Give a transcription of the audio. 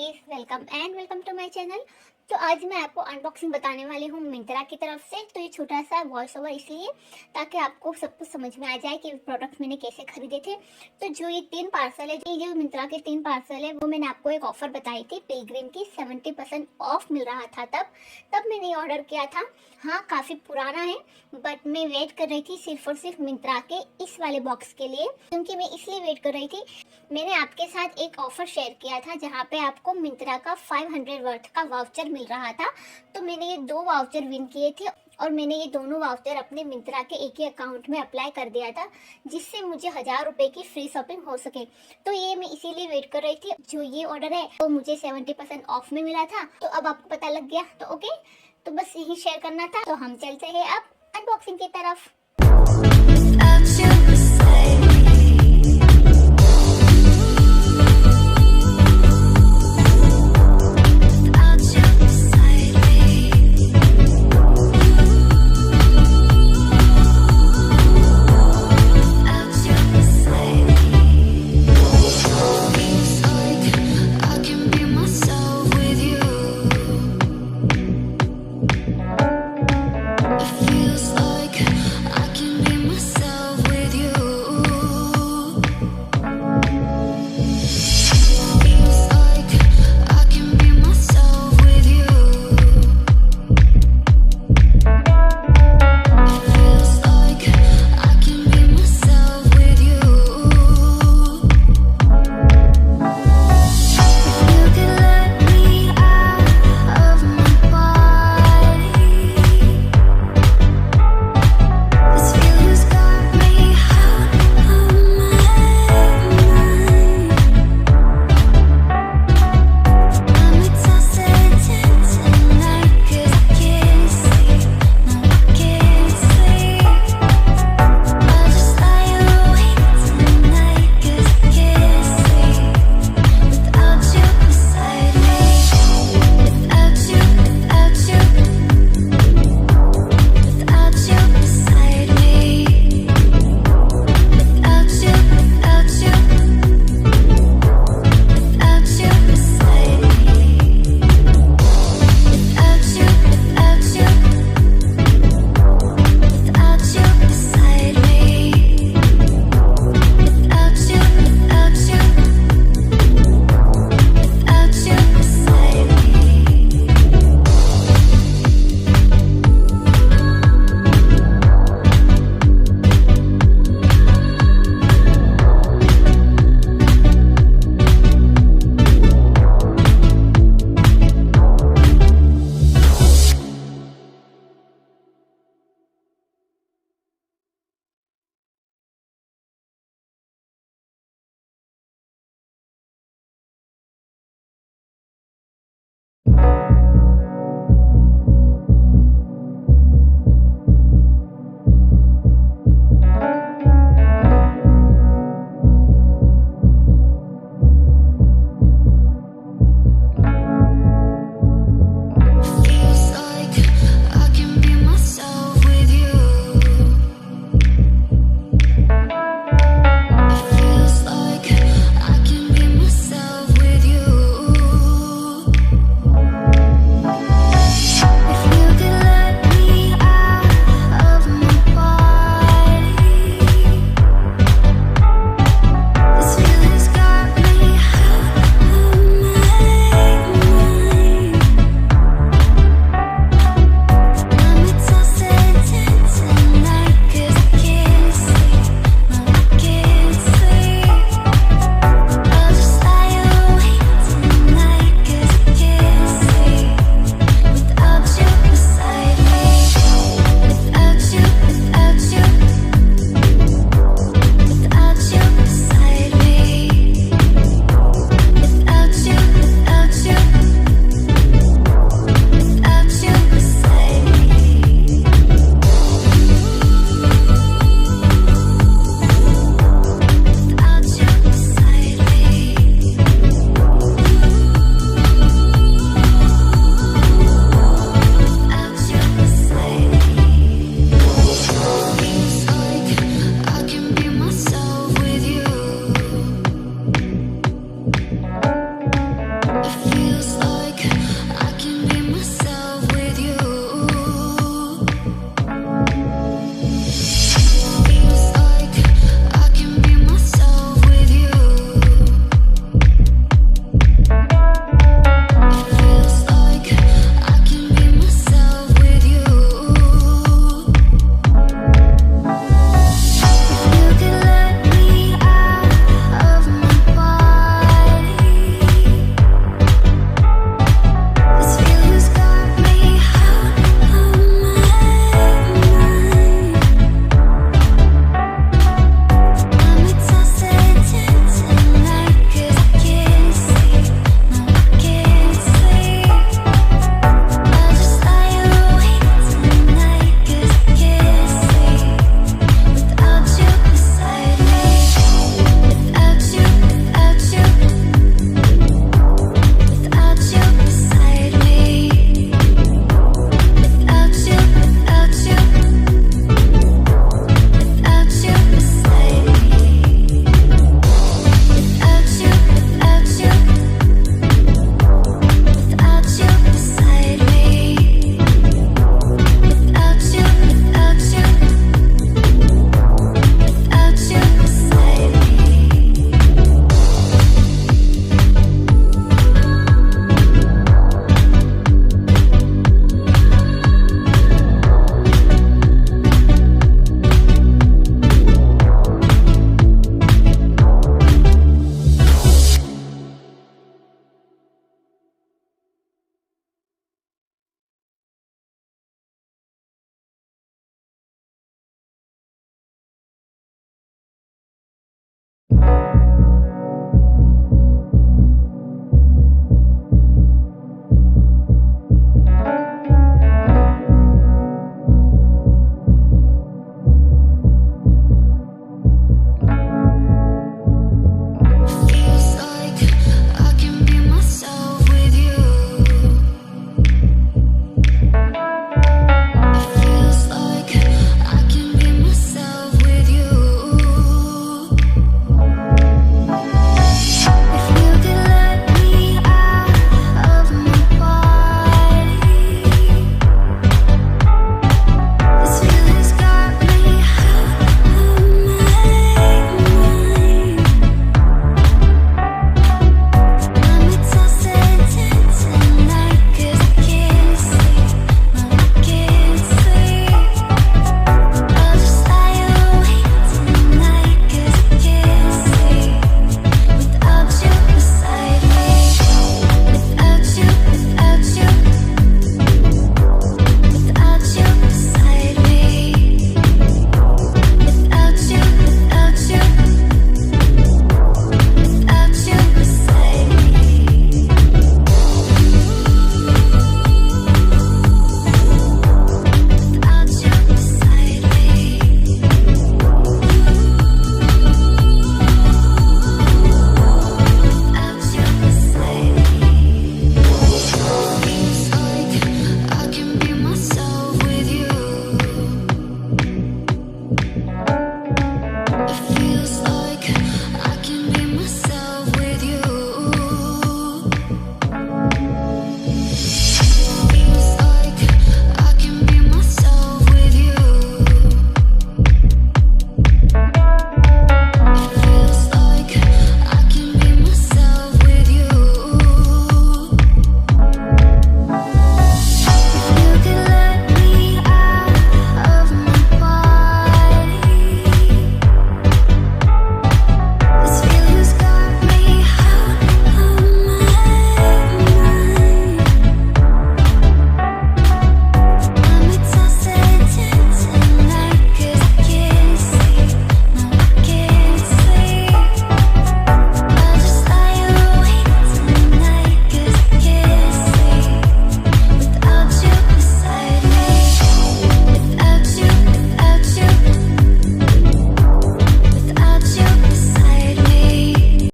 Guys, welcome to my channel. तो आज मैं आपको अनबॉक्सिंग बताने वाली हूँ मिंत्रा की तरफ से। तो ये छोटा सा वॉइस ओवर इसलिए ताकि आपको सब कुछ समझ में आ जाए कि प्रोडक्ट मैंने कैसे खरीदे थे। तो जो ये 3 पार्सल है, जो मिंत्रा के 3 पार्सल है, वो मैंने आपको एक ऑफर बताई थी पिलग्रिम की। 70% ऑफ मिल रहा था तब मैंने ऑर्डर किया था। हाँ, काफ़ी पुराना है, बट मैं वेट कर रही थी सिर्फ और सिर्फ मिंत्रा के इस वाले बॉक्स के लिए, क्योंकि मैं इसलिए वेट कर रही थी। मैंने आपके साथ एक ऑफर शेयर किया था जहाँ पे आपको मिंत्रा का 500 वर्थ का वाउचर मिल रहा था। तो मैंने ये 2 वाउचर विन किए थे और मैंने ये दोनों वाउचर अपने मिंत्रा के एक ही अकाउंट में अप्लाई कर दिया था, जिससे मुझे 1000 रुपए की फ्री शॉपिंग हो सके। तो ये मैं इसीलिए वेट कर रही थी। जो ये ऑर्डर है वो मुझे 70% ऑफ में मिला था, तो अब आपको पता लग गया। तो ओके, तो बस यही शेयर करना था। तो हम चलते हैं अब अनबॉक्सिंग की तरफ।